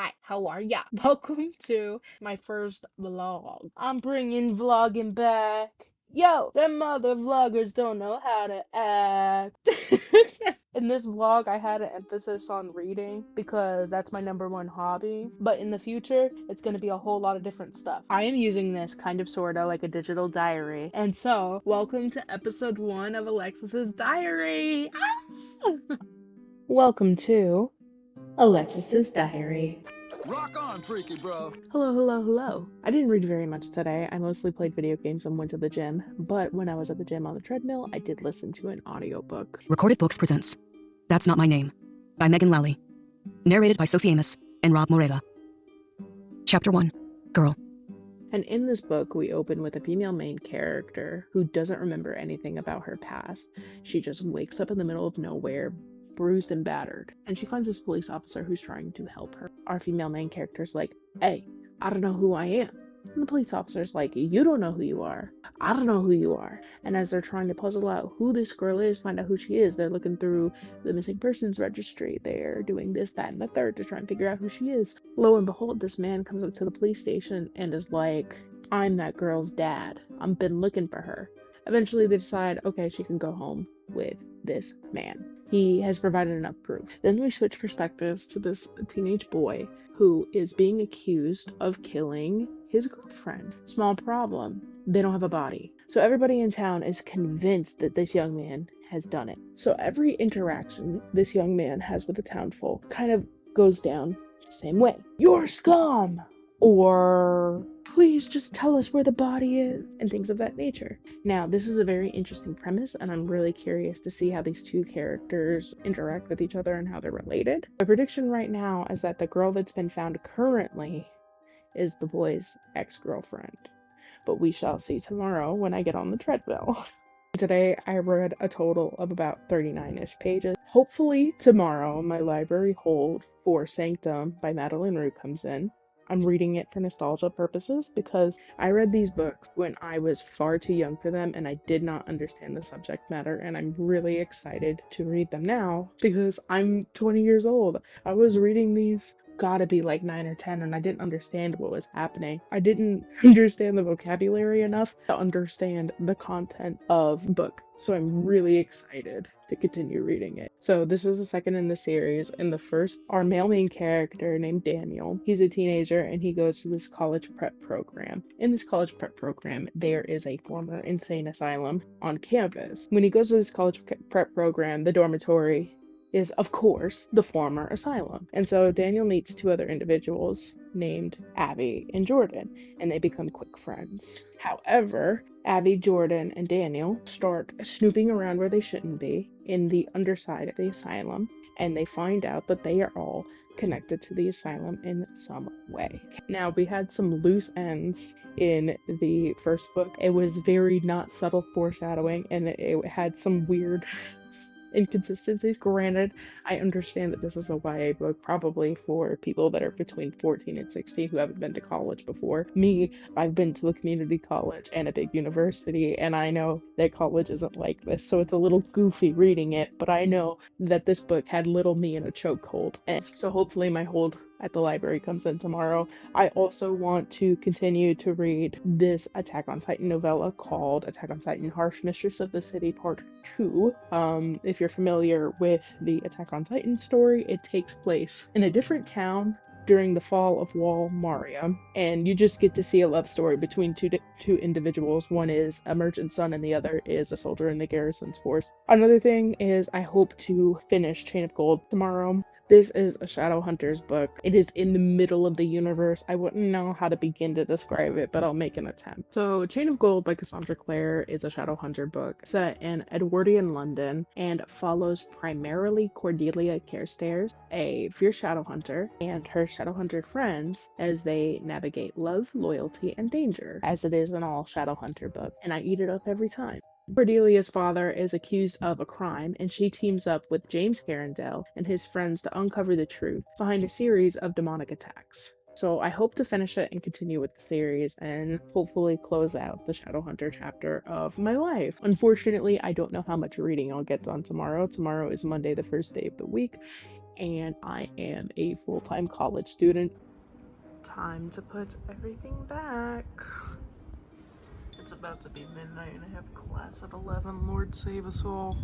Hi, how are ya? Welcome to my first vlog. I'm bringing vlogging back. Yo, them mother vloggers don't know how to act. In this vlog, I had an emphasis on reading because that's my #1 hobby. But in the future, it's going to be a whole lot of different stuff. I am using this kind of sorta like a digital diary. And so, welcome to episode 1 of Alexis's diary. Ah! Welcome to Alexis's diary. Rock on, freaky bro. Hello, hello, hello. I didn't read very much today. I mostly played video games and went to the gym, but when I was at the gym on the treadmill, I did listen to an audiobook. Recorded Books presents That's Not My Name by Megan Lally. Narrated by Sophie Amos and Rob Moreva. Chapter 1. Girl. And in this book, we open with a female main character who doesn't remember anything about her past. She just wakes up in the middle of nowhere, bruised and battered, and she finds this police officer who's trying to help her. Our female main character's like, hey, I don't know who I am. And the police officer's like, you don't know who you are. I don't know who you are. And as they're trying to puzzle out who this girl is, find out who she is, they're looking through the missing persons registry. They're doing this, that, and the third to try and figure out who she is. Lo and behold, this man comes up to the police station and is like, I'm that girl's dad. I've been looking for her. Eventually they decide, okay, she can go home with this man. He has provided enough proof. Then we switch perspectives to this teenage boy who is being accused of killing his girlfriend. Small problem, they don't have a body. So everybody in town is convinced that this young man has done it. So every interaction this young man has with the townfolk kind of goes down the same way. You're scum! Or please just tell us where the body is, and things of that nature. Now, this is a very interesting premise, and I'm really curious to see how these two characters interact with each other and how they're related. My prediction right now is that the girl that's been found currently is the boy's ex-girlfriend, but we shall see tomorrow when I get on the treadmill. Today, I read a total of about 39-ish pages. Hopefully tomorrow, my library hold for Sanctum by Madeleine comes in. I'm reading it for nostalgia purposes because I read these books when I was far too young for them and I did not understand the subject matter, and I'm really excited to read them now because I'm 20 years old. I was reading these gotta be like 9 or 10 and I didn't understand what was happening. I didn't understand the vocabulary enough to understand the content of the book. So I'm really excited to continue reading it. So this was the second in the series. In the first, our male main character named Daniel, he's a teenager and he goes to this college prep program. In this college prep program, there is a former insane asylum on campus. When he goes to this college prep program, the dormitory is, of course, the former asylum. And so Daniel meets two other individuals named Abby and Jordan, and they become quick friends. However, Abby, Jordan, and Daniel start snooping around where they shouldn't be in the underside of the asylum, and they find out that they are all connected to the asylum in some way. Now, we had some loose ends in the first book. It was very not subtle foreshadowing, and it had some weird inconsistencies. Granted, I understand that this is a YA book, probably for people that are between 14 and 16 who haven't been to college before. Me, I've been to a community college and a big university, and I know that college isn't like this, so it's a little goofy reading it, but I know that this book had little me in a chokehold, and so hopefully my hold at the library comes in tomorrow. I also want to continue to read this Attack on Titan novella called Attack on Titan Harsh Mistress of the City Part 2. If you're familiar with the Attack on Titan story, it takes place in a different town during the fall of Wall Maria, and you just get to see a love story between two individuals. One is a merchant's son and the other is a soldier in the garrison's force. Another thing is I hope to finish Chain of Gold tomorrow. This is a Shadowhunters book. It is in the middle of the universe. I wouldn't know how to begin to describe it, but I'll make an attempt. So, Chain of Gold by Cassandra Clare is a Shadowhunter book set in Edwardian London and follows primarily Cordelia Carstairs, a fierce Shadowhunter, and her Shadowhunter friends as they navigate love, loyalty, and danger, as it is in all Shadowhunter books, and I eat it up every time. Cordelia's father is accused of a crime, and she teams up with James Herondale and his friends to uncover the truth behind a series of demonic attacks. So I hope to finish it and continue with the series and hopefully close out the Shadowhunter chapter of my life. Unfortunately, I don't know how much reading I'll get done tomorrow. Tomorrow is Monday, the first day of the week, and I am a full-time college student. Time to put everything back. It's about to be midnight and I have class at 11. Lord save us all.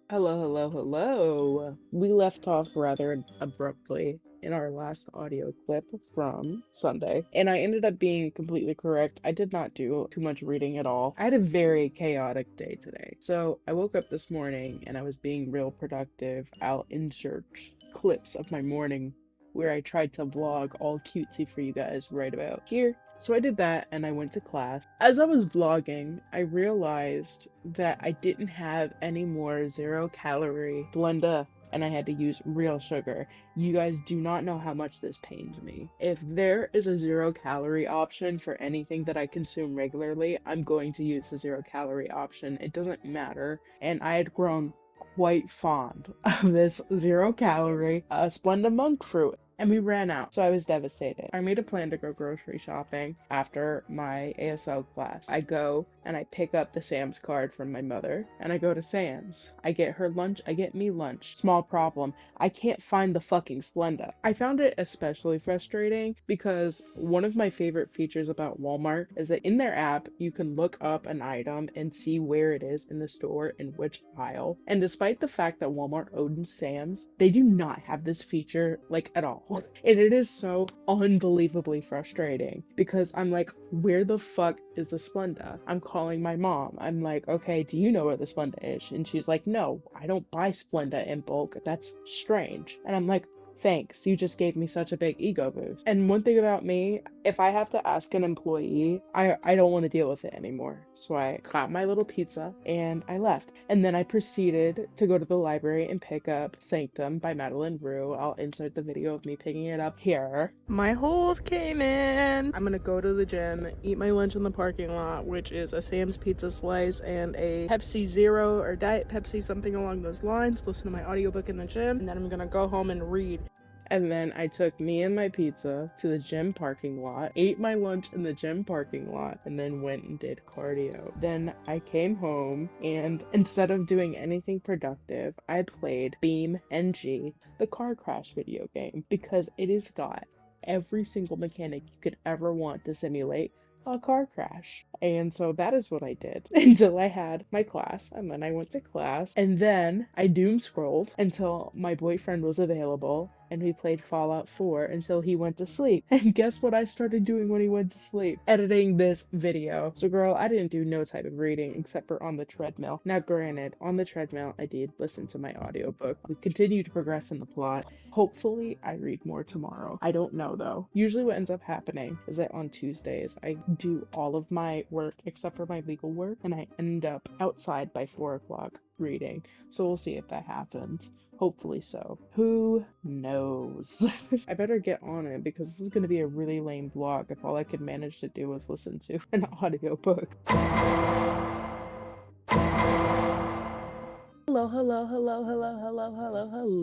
Hello. We left off rather abruptly in our last audio clip from Sunday, and I ended up being completely correct. I did not do too much reading at all. I had a very chaotic day today. So I woke up this morning and I was being real productive. I'll insert clips of my morning where I tried to vlog all cutesy for you guys right about here. So I did that and I went to class. As I was vlogging, I realized that I didn't have any more 0-calorie Splenda and I had to use real sugar. You guys do not know how much this pains me. If there is a 0-calorie option for anything that I consume regularly, I'm going to use the 0-calorie option. It doesn't matter. And I had grown quite fond of this 0-calorie Splenda monk fruit. And we ran out, so I was devastated. I made a plan to go grocery shopping after my ASL class. I go and I pick up the Sam's card from my mother, and I go to Sam's. I get her lunch, I get me lunch. Small problem, I can't find the fucking Splenda. I found it especially frustrating because one of my favorite features about Walmart is that in their app, you can look up an item and see where it is in the store in which aisle. And despite the fact that Walmart owns Sam's, they do not have this feature, like, at all. And it is so unbelievably frustrating because I'm like, where the fuck is the Splenda? I'm calling my mom. I'm like, okay, do you know where the Splenda is? And she's like, no, I don't buy Splenda in bulk. That's strange. And I'm like, thanks, you just gave me such a big ego boost. And one thing about me, if I have to ask an employee, I don't want to deal with it anymore. So I got my little pizza and I left. And then I proceeded to go to the library and pick up Sanctum by Madeleine Roux. I'll insert the video of me picking it up here. My hold came in. I'm gonna go to the gym, eat my lunch in the parking lot, which is a Sam's pizza slice and a Pepsi Zero or Diet Pepsi, something along those lines. Listen to my audiobook in the gym, and then I'm gonna go home and read. And then I took me and my pizza to the gym parking lot, ate my lunch in the gym parking lot, and then went and did cardio. Then I came home, and instead of doing anything productive, I played BeamNG, the car crash video game, because it has got every single mechanic you could ever want to simulate a car crash. And so that is what I did until I had my class, and then I went to class, and then I doom scrolled until my boyfriend was available, and we played Fallout 4 until he went to sleep. And guess what I started doing when he went to sleep? Editing this video. So girl, I didn't do no type of reading except for on the treadmill. Now granted, on the treadmill I did listen to my audiobook. We continue to progress in the plot. Hopefully I read more tomorrow. I don't know though. Usually what ends up happening is that on Tuesdays I do all of my work except for my legal work, and I end up outside by 4 o'clock reading. So we'll see if that happens. Hopefully so. Who knows? I better get on it because this is going to be a really lame vlog if all I could manage to do was listen to an audiobook.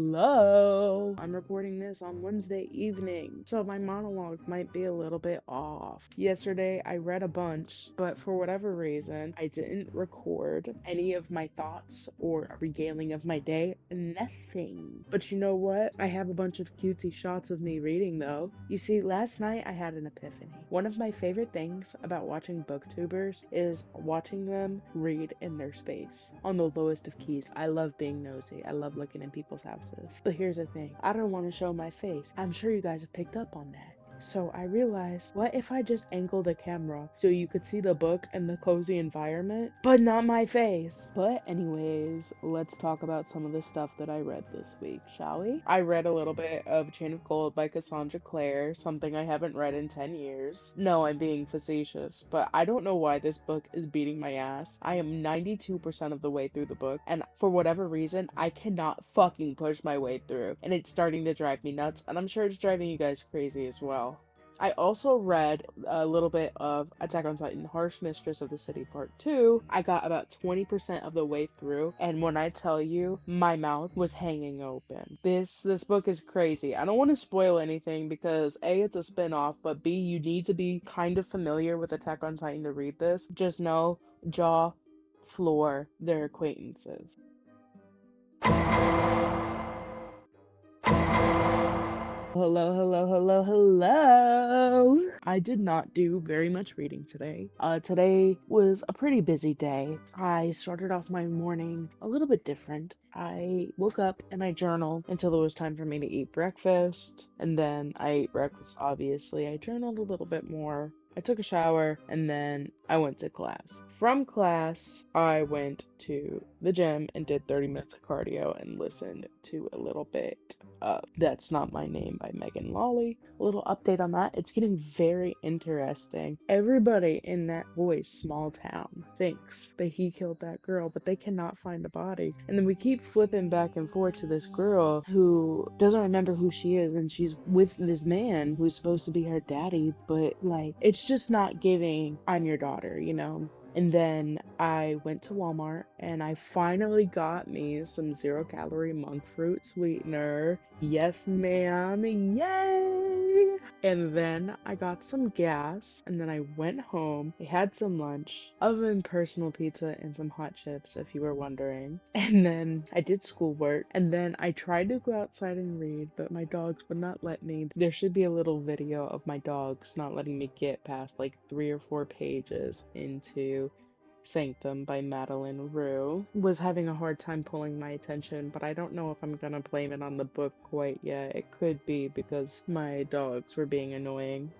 Hello. I'm recording this on Wednesday evening, so my monologue might be a little bit off. Yesterday, I read a bunch, but for whatever reason, I didn't record any of my thoughts or a regaling of my day. Nothing. But you know what? I have a bunch of cutesy shots of me reading, though. You see, last night I had an epiphany. One of my favorite things about watching booktubers is watching them read in their space, on the lowest of keys. I love being nosy. I love looking in people's houses. But here's the thing. I don't want to show my face. I'm sure you guys have picked up on that. So I realized, what if I just angle the camera so you could see the book and the cozy environment, but not my face? But anyways, let's talk about some of the stuff that I read this week, shall we? I read a little bit of Chain of Gold by Cassandra, Clare, something I haven't read in 10 years. No, I'm being facetious, but I don't know why this book is beating my ass. I am 92% of the way through the book, and for whatever reason, I cannot fucking push my way through, and it's starting to drive me nuts, and I'm sure it's driving you guys crazy as well. I also read a little bit of Attack on Titan, Harsh Mistress of the City Part 2. I got about 20% of the way through, and when I tell you, my mouth was hanging open. This book is crazy. I don't want to spoil anything because A, it's a spin-off, but B, you need to be kind of familiar with Attack on Titan to read this. Just know, jaw floor their acquaintances. Hello, hello, hello, hello. I did not do very much reading today. Today was a pretty busy day. I started off my morning a little bit different. I woke up and I journaled until it was time for me to eat breakfast. And then I ate breakfast, obviously. I journaled a little bit more. I took a shower and then I went to class. From class, I went to the gym and did 30 minutes of cardio and listened to a little bit of That's Not My Name by MacLeod. A little update on that. It's getting very interesting. Everybody in that boy's small town thinks that he killed that girl, but they cannot find the body. And then we keep flipping back and forth to this girl who doesn't remember who she is, and she's with this man who's supposed to be her daddy, but like, it's just not giving I'm your daughter, you know? And then I went to Walmart and I finally got me some 0-calorie monk fruit sweetener. Yes, ma'am. Yay! And then I got some gas and then I went home. I had some lunch, oven personal pizza and some hot chips, if you were wondering. And then I did schoolwork. And then I tried to go outside and read, but my dogs would not let me. There should be a little video of my dogs not letting me get past like 3 or 4 pages into Sanctum by Madeleine Roux. Was having a hard time pulling my attention, but I don't know if I'm gonna blame it on the book quite yet. It could be because my dogs were being annoying.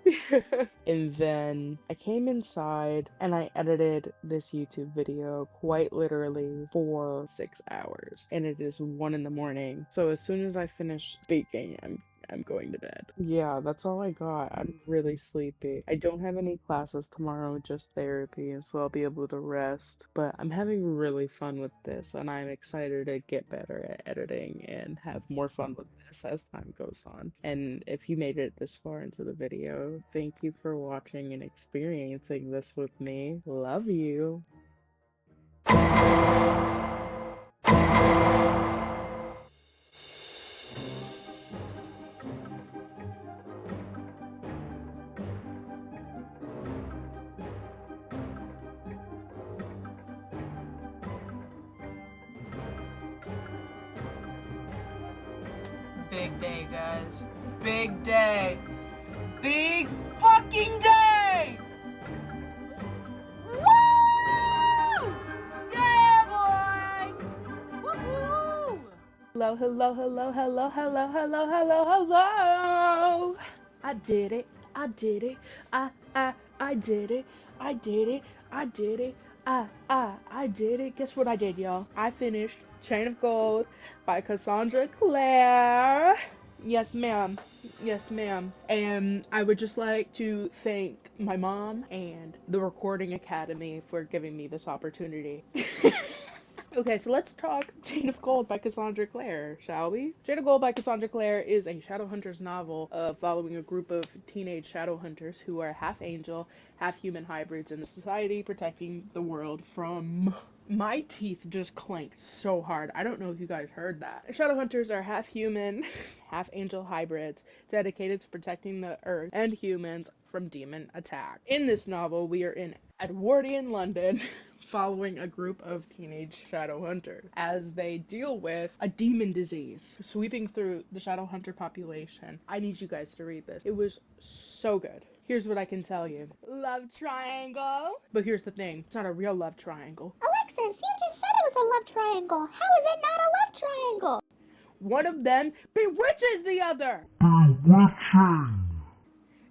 And then I came inside and I edited this YouTube video quite literally for 6 hours, and it is 1 in the morning. So as soon as I finish speaking, I'm going to bed. Yeah, that's all I got. I'm really sleepy. I don't have any classes tomorrow, just therapy, so I'll be able to rest. But I'm having really fun with this, and I'm excited to get better at editing and have more fun with this as time goes on. And if you made it this far into the video, thank you for watching and experiencing this with me. Love you. Big day, guys. Big day. Big fucking day! Woo! Yeah, boy! Woohoo! Hello, hello, hello, hello, hello, hello, hello, hello. I did it. I did it. I did it. I did it. I did it. I did it. Guess what I did, y'all? I finished Chain of Gold by Cassandra Clare. Yes, ma'am. Yes, ma'am. And I would just like to thank my mom and the Recording Academy for giving me this opportunity. Okay, so let's talk Chain of Gold by Cassandra Clare, shall we? Chain of Gold by Cassandra Clare is a Shadowhunters novel following a group of teenage Shadowhunters who are half angel, half human hybrids in society, protecting the world from... My teeth just clanked so hard. I don't know if you guys heard that. Shadowhunters are half human, half angel hybrids dedicated to protecting the earth and humans from demon attack. In this novel, we are in Edwardian London, following a group of teenage Shadowhunters as they deal with a demon disease sweeping through the Shadowhunter population. I need you guys to read this. It was so good. Here's what I can tell you. Love triangle. But here's the thing. It's not a real love triangle. Alexis, you just said it was a love triangle. How is it not a love triangle? One of them bewitches the other. Bewitching!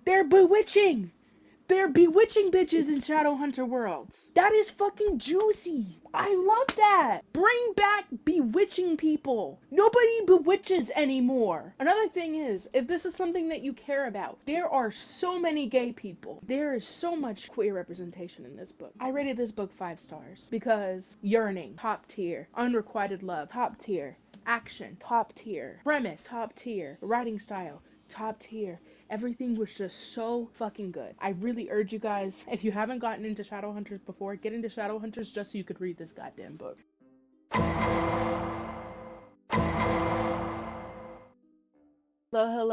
They're bewitching. They're bewitching bitches in Shadowhunter worlds. That is fucking juicy. I love that. Bring back bewitching people. Nobody bewitches anymore. Another thing is, if this is something that you care about, there are so many gay people. There is so much queer representation in this book. I rated this book 5 stars because yearning, top tier. Unrequited love, top tier. Action, top tier. Premise, top tier. Writing style, top tier. Everything was just so fucking good. I really urge you guys, if you haven't gotten into Shadowhunters before, get into Shadowhunters just so you could read this goddamn book. Hello.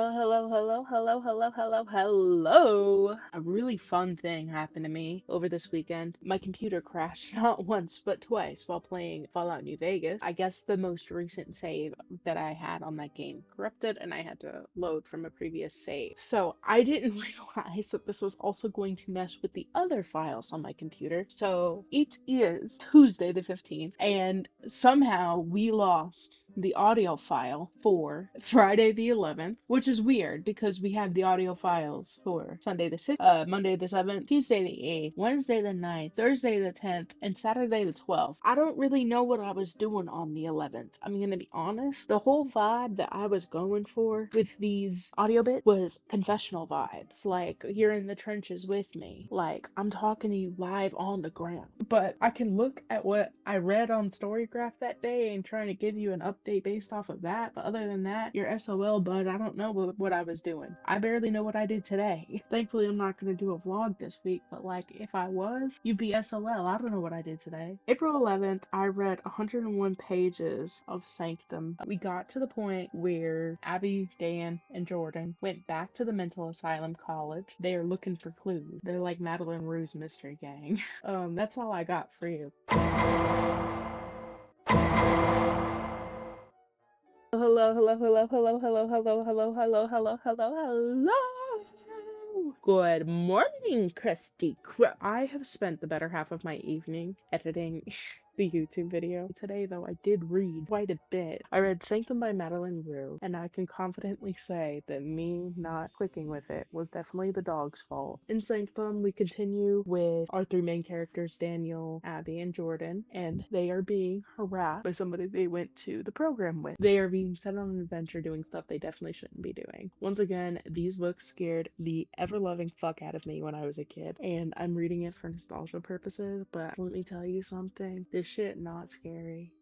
A really fun thing happened to me over this weekend. My computer crashed not once but twice while playing Fallout New Vegas. I guess the most recent save that I had on that game corrupted and I had to load from a previous save. So I didn't realize that this was also going to mess with the other files on my computer. So it is Tuesday the 15th and somehow we lost the audio file for Friday the 11th, which is weird because we have the audio files for Sunday the 6th, Monday the 7th, Tuesday the 8th, Wednesday the 9th, Thursday the 10th, and Saturday the 12th. I don't really know what I was doing on the 11th. I'm gonna be honest. The whole vibe that I was going for with these audio bits was confessional vibes. Like, you're in the trenches with me. Like, I'm talking to you live on the ground. But I can look at what I read on Storygraph that day and trying to give you an update based off of that. But other than that, you're SOL, bud. I don't know what I was doing. I barely know what I did today. Thankfully, I'm not going to do a vlog this week, but like, if I was, you'd be SOL. I don't know what I did today. April 11th, I read 101 pages of Sanctum. We got to the point where Abby, Dan, and Jordan went back to the mental asylum college. They are looking for clues. They're like Madeleine Roux mystery gang. That's all I got for you. Hello. Good morning, Christy. I have spent the better half of my evening editing the YouTube video. Today, though, I did read quite a bit. I read Sanctum by Madeleine Roux, and I can confidently say that me not clicking with it was definitely the dog's fault. In Sanctum, we continue with our three main characters, Daniel, Abby, and Jordan, and they are being harassed by somebody they went to the program with. They are being sent on an adventure doing stuff they definitely shouldn't be doing. Once again, these books scared the ever-loving fuck out of me when I was a kid, and I'm reading it for nostalgia purposes, but let me tell you something. This shit not scary.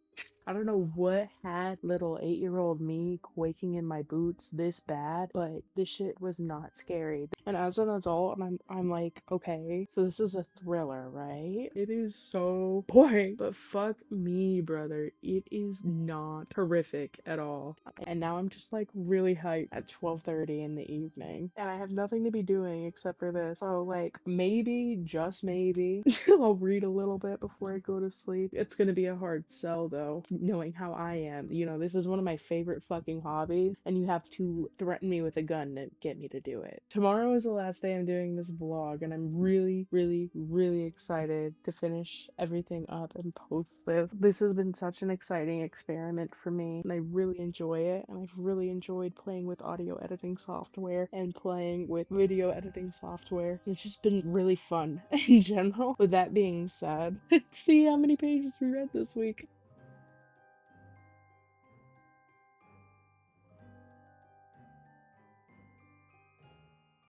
I don't know what had little 8-year-old me quaking in my boots this bad, but this shit was not scary. And as an adult, I'm like, okay, so this is a thriller, right? It is so boring, but fuck me, brother. It is not horrific at all. And now I'm just like really hyped at 12:30 in the evening. And I have nothing to be doing except for this. So like maybe, just maybe, I'll read a little bit before I go to sleep. It's gonna be a hard sell though, knowing how I am. You know, this is one of my favorite fucking hobbies, and you have to threaten me with a gun to get me to do it. Tomorrow is the last day I'm doing this vlog, and I'm really, really, really excited to finish everything up and post this. This has been such an exciting experiment for me, and I really enjoy it, and I've really enjoyed playing with audio editing software and playing with video editing software. It's just been really fun in general. With that being said, let's see how many pages we read this week.